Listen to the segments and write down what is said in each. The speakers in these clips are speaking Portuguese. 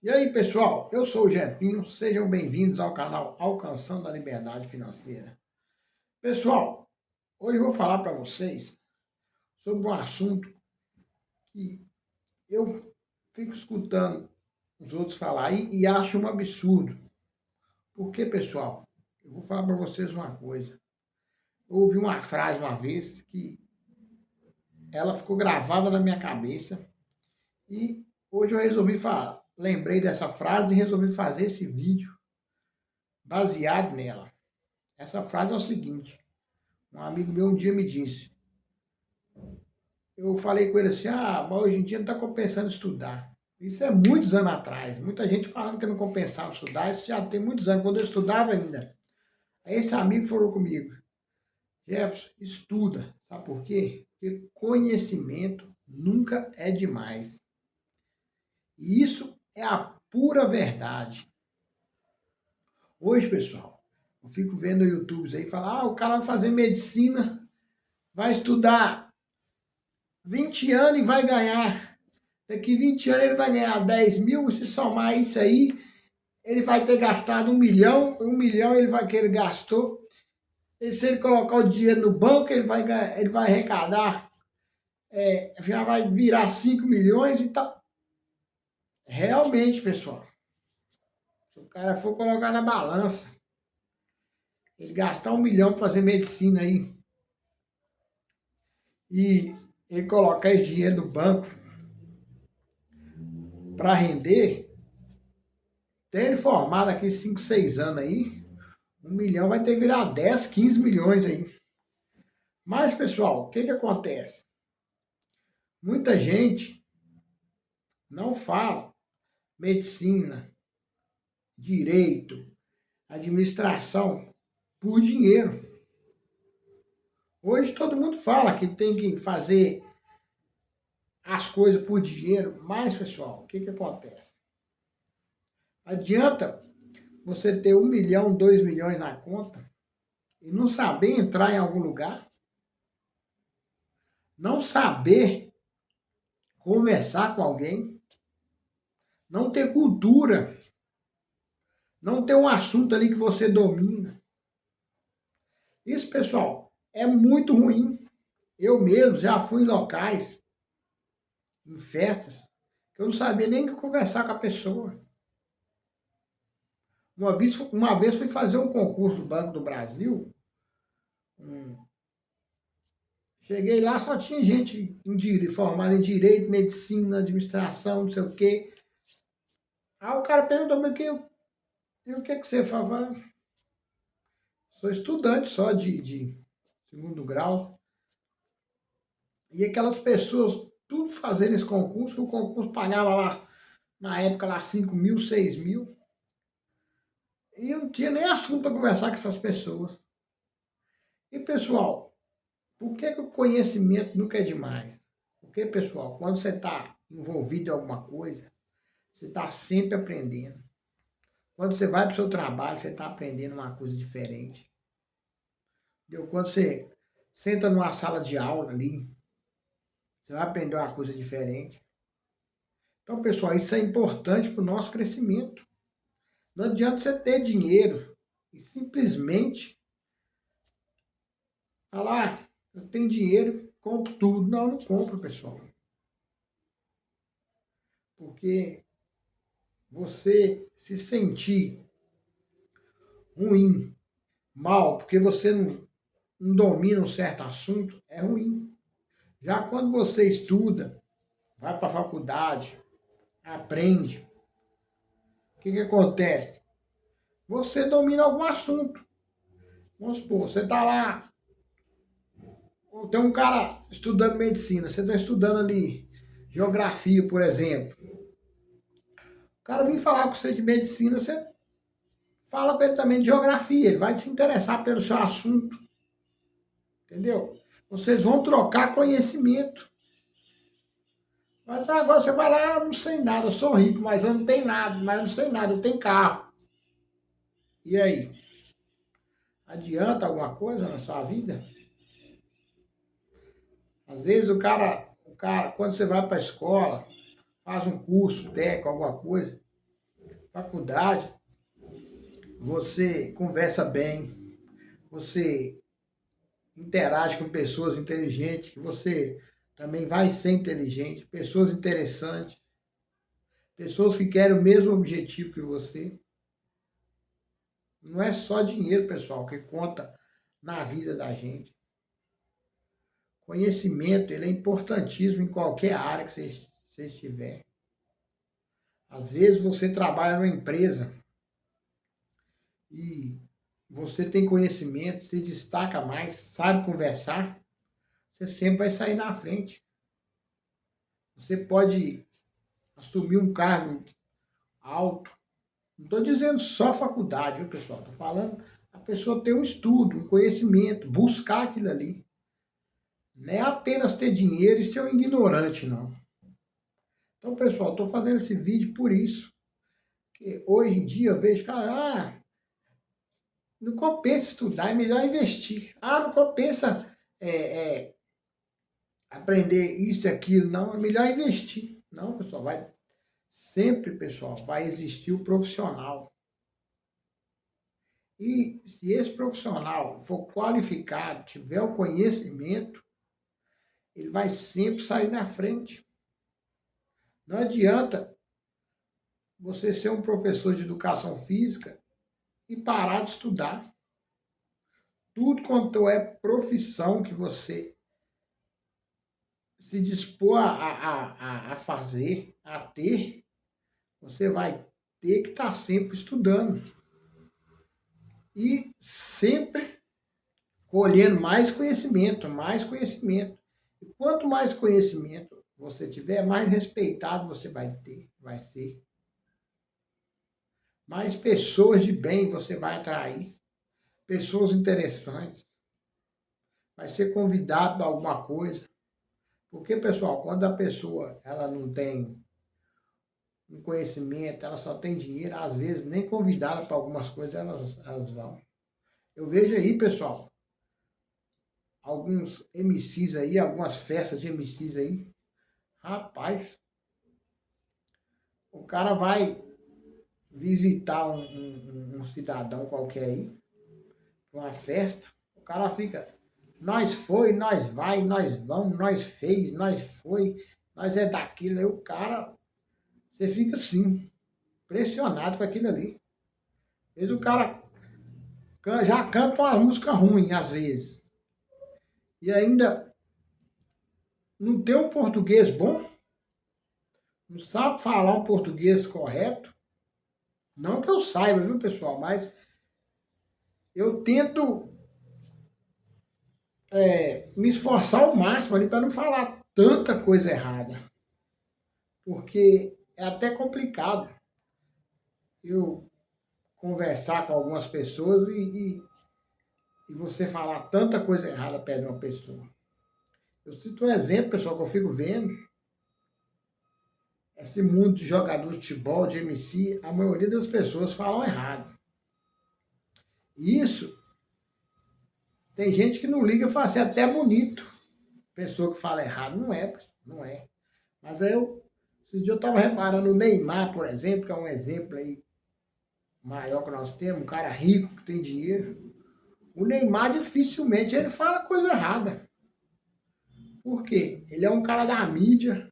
E aí, pessoal, eu sou o Jefinho, sejam bem-vindos ao canal Alcançando a Liberdade Financeira. Pessoal, hoje eu vou falar para vocês sobre um assunto que eu fico escutando os outros falar e acho um absurdo. Por quê, pessoal? Eu vou falar para vocês uma coisa. Eu ouvi uma frase uma vez que ela ficou gravada na minha cabeça e hoje eu resolvi falar. Lembrei dessa frase e resolvi fazer esse vídeo baseado nela. Essa frase é o seguinte: um amigo meu um dia me disse, eu falei com ele assim, mas hoje em dia não está compensando estudar. Isso é muitos anos atrás, muita gente falando que não compensava estudar, isso já tem muitos anos, quando eu estudava ainda. Aí esse amigo falou comigo, Jefferson, estuda, sabe por quê? Porque conhecimento nunca é demais. E isso é a pura verdade. Hoje, pessoal, eu fico vendo no YouTube aí, falar, o cara vai fazer medicina, vai estudar 20 anos e vai ganhar. Daqui 20 anos ele vai ganhar 10 mil. Se somar isso aí, ele vai ter gastado 1 milhão. 1 milhão que ele gastou. E se ele colocar o dinheiro no banco, ele vai arrecadar, já vai virar 5 milhões e tal. Realmente, pessoal, se o cara for colocar na balança, ele gastar 1 milhão para fazer medicina aí, e ele colocar esse dinheiro no banco para render, até ele formar daqui 5, 6 anos aí, 1 milhão vai ter que virar 10, 15 milhões aí. Mas, pessoal, o que acontece? Muita gente não faz medicina, direito, administração por dinheiro. Hoje todo mundo fala que tem que fazer as coisas por dinheiro, mas, pessoal, o que acontece? Adianta você ter 1 milhão, 2 milhões na conta e não saber entrar em algum lugar? Não saber conversar com alguém? Não ter cultura? Não ter um assunto ali que você domina? Isso, pessoal, é muito ruim. Eu mesmo já fui em locais, em festas, que eu não sabia nem conversar com a pessoa. Uma vez fui fazer um concurso do Banco do Brasil. Cheguei lá, só tinha gente formada em direito, medicina, administração, não sei o quê. Aí o cara perguntou para mim, e o que você faz? Eu falei, sou estudante só de segundo grau. E aquelas pessoas, tudo fazendo esse concurso, que o concurso pagava lá, na época, lá 5 mil, 6 mil. E eu não tinha nem assunto para conversar com essas pessoas. E, pessoal, por que o conhecimento nunca é demais? Porque, pessoal, quando você está envolvido em alguma coisa, você está sempre aprendendo. Quando você vai para o seu trabalho, você está aprendendo uma coisa diferente. Entendeu? Quando você senta numa sala de aula ali, você vai aprender uma coisa diferente. Então, pessoal, isso é importante para o nosso crescimento. Não adianta você ter dinheiro e simplesmente falar, eu tenho dinheiro, compro tudo. Não, não compro, pessoal. Porque você se sentir ruim, mal, porque você não domina um certo assunto, é ruim. Já quando você estuda, vai para a faculdade, aprende, o que acontece? Você domina algum assunto. Vamos supor, você está lá, tem um cara estudando medicina, você está estudando ali geografia, por exemplo. O cara vem falar com você de medicina, você fala com ele também de geografia, ele vai se interessar pelo seu assunto. Entendeu? Vocês vão trocar conhecimento. Mas agora você vai lá, não sei nada, eu sou rico, mas eu não tenho nada, mas eu não sei nada, eu tenho carro. E aí? Adianta alguma coisa na sua vida? Às vezes o cara, quando você vai para a escola, faz um curso técnico, alguma coisa, faculdade, você conversa bem, você interage com pessoas inteligentes, você também vai ser inteligente, pessoas interessantes, pessoas que querem o mesmo objetivo que você. Não é só dinheiro, pessoal, que conta na vida da gente. Conhecimento, ele é importantíssimo em qualquer área que você estiver. Às vezes você trabalha numa empresa e você tem conhecimento, se destaca mais, sabe conversar, você sempre vai sair na frente. Você pode assumir um cargo alto. Não estou dizendo só faculdade, viu, pessoal? Estou falando a pessoa ter um estudo, um conhecimento, buscar aquilo ali. Não é apenas ter dinheiro e ser um ignorante, não. Então, pessoal, estou fazendo esse vídeo por isso. Que hoje em dia eu vejo, cara, não compensa estudar, é melhor investir. Não compensa aprender isso e aquilo, não, é melhor investir. Não, pessoal, pessoal, vai existir o profissional. E se esse profissional for qualificado, tiver o conhecimento, ele vai sempre sair na frente. Não adianta você ser um professor de educação física e parar de estudar. Tudo quanto é profissão que você se dispor a fazer, a ter, você vai ter que estar sempre estudando. E sempre colhendo mais conhecimento, mais conhecimento. E quanto mais conhecimento você tiver, mais respeitado você vai ter, vai ser. Mais pessoas de bem você vai atrair. Pessoas interessantes. Vai ser convidado a alguma coisa. Porque, pessoal, quando a pessoa ela não tem um conhecimento, ela só tem dinheiro, às vezes nem convidada para algumas coisas elas vão. Eu vejo aí, pessoal, alguns MCs aí, algumas festas de MCs aí. Rapaz, o cara vai visitar um cidadão qualquer aí, uma festa, o cara fica, nós foi, nós vai, nós vamos, nós fez, nós foi, nós é daquilo, aí o cara, você fica assim, pressionado com aquilo ali. Às vezes o cara já canta uma música ruim, às vezes, e ainda não tem um português bom, não sabe falar um português correto. Não que eu saiba, viu, pessoal, mas eu tento me esforçar ao máximo ali para não falar tanta coisa errada. Porque é até complicado eu conversar com algumas pessoas e você falar tanta coisa errada perto de uma pessoa. Eu cito um exemplo, pessoal, que eu fico vendo. Esse mundo de jogador de futebol, de MC, a maioria das pessoas falam errado. Isso, tem gente que não liga e fala assim, até bonito. Pessoa que fala errado, não é, não é. Mas aí esse dia eu estava reparando o Neymar, por exemplo, que é um exemplo aí maior que nós temos, um cara rico que tem dinheiro. O Neymar dificilmente ele fala coisa errada. Por quê? Ele é um cara da mídia,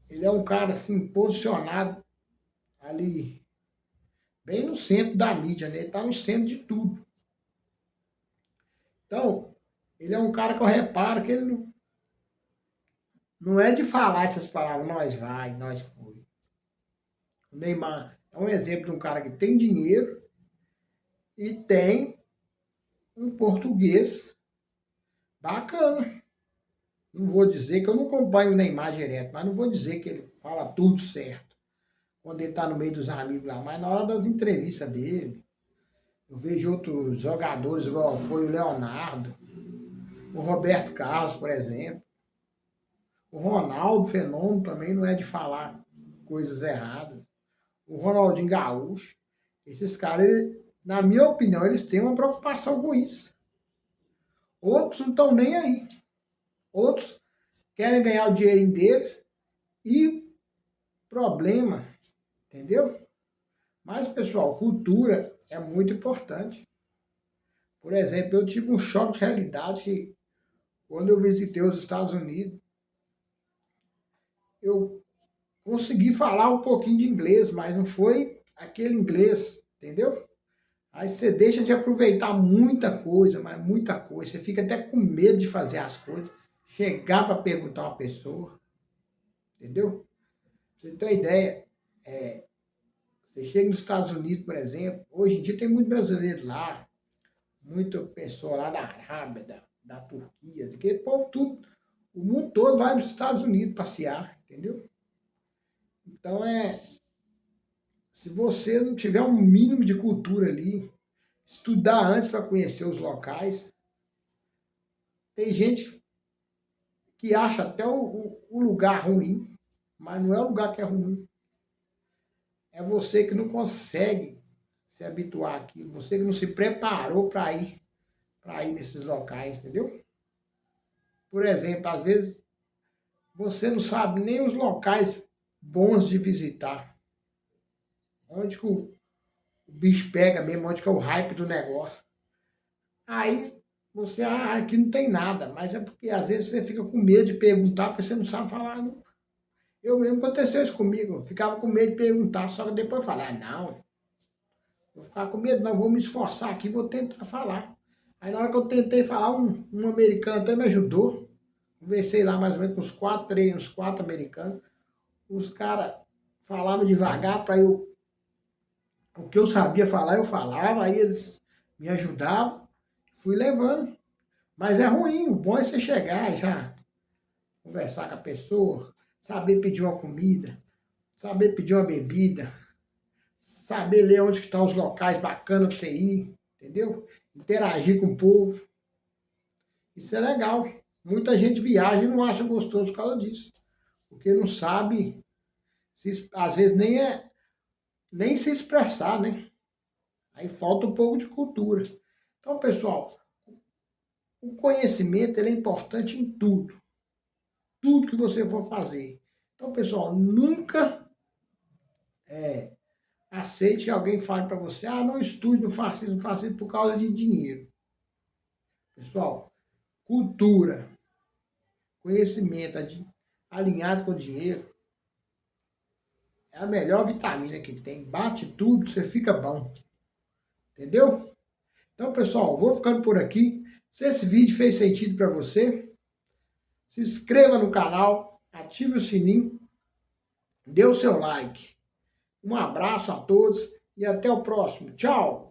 ele é um cara assim posicionado ali bem no centro da mídia, né? Ele está no centro de tudo. Então, ele é um cara que eu reparo que ele não é de falar essas palavras, nós vai, nós foi. O Neymar é um exemplo de um cara que tem dinheiro e tem um português bacana. Não vou dizer que eu não acompanho o Neymar direto, mas não vou dizer que ele fala tudo certo. Quando ele está no meio dos amigos lá, mas na hora das entrevistas dele, eu vejo outros jogadores, igual foi o Leonardo, o Roberto Carlos, por exemplo. O Ronaldo Fenômeno também não é de falar coisas erradas. O Ronaldinho Gaúcho. Esses caras, na minha opinião, eles têm uma preocupação com isso. Outros não estão nem aí. Outros querem ganhar o dinheirinho deles e problema, entendeu? Mas, pessoal, cultura é muito importante. Por exemplo, eu tive um choque de realidade que, quando eu visitei os Estados Unidos, eu consegui falar um pouquinho de inglês, mas não foi aquele inglês, entendeu? Aí você deixa de aproveitar muita coisa, mas muita coisa. Você fica até com medo de fazer as coisas, chegar para perguntar a uma pessoa, entendeu? Pra você ter uma ideia, é, você chega nos Estados Unidos, por exemplo, hoje em dia tem muito brasileiro lá, muita pessoa lá da Arábia, da Turquia, aquele povo tudo, o mundo todo vai nos Estados Unidos passear, entendeu? Então se você não tiver um mínimo de cultura ali, estudar antes para conhecer os locais, tem gente que acha até o lugar ruim, mas não é o lugar que é ruim. É você que não consegue se habituar aqui, você que não se preparou para ir nesses locais, entendeu? Por exemplo, às vezes você não sabe nem os locais bons de visitar. Onde que o bicho pega mesmo, onde que é o hype do negócio. Aí você, aqui não tem nada, mas é porque às vezes você fica com medo de perguntar porque você não sabe falar. Não. Eu mesmo aconteceu isso comigo, eu ficava com medo de perguntar, só que depois eu falei, não, vou ficar com medo, não, vou me esforçar aqui, vou tentar falar. Aí na hora que eu tentei falar, um americano até me ajudou, conversei lá mais ou menos com uns quatro americanos, os caras falavam devagar para eu, o que eu sabia falar, eu falava, aí eles me ajudavam, fui levando. Mas é ruim, o bom é você chegar e já conversar com a pessoa, saber pedir uma comida, saber pedir uma bebida, saber ler onde estão os locais bacanas para você ir, entendeu? Interagir com o povo. Isso é legal. Muita gente viaja e não acha gostoso por causa disso. Porque não sabe, às vezes nem se expressar, né? Aí falta um pouco de cultura. Então, pessoal, o conhecimento ele é importante em tudo. Tudo que você for fazer. Então, pessoal, nunca aceite que alguém fale para você, não estude, não faça isso por causa de dinheiro. Pessoal, cultura, conhecimento alinhado com o dinheiro é a melhor vitamina que tem. Bate tudo, você fica bom. Entendeu? Então, pessoal, vou ficando por aqui. Se esse vídeo fez sentido para você, se inscreva no canal, ative o sininho, dê o seu like. Um abraço a todos e até o próximo. Tchau!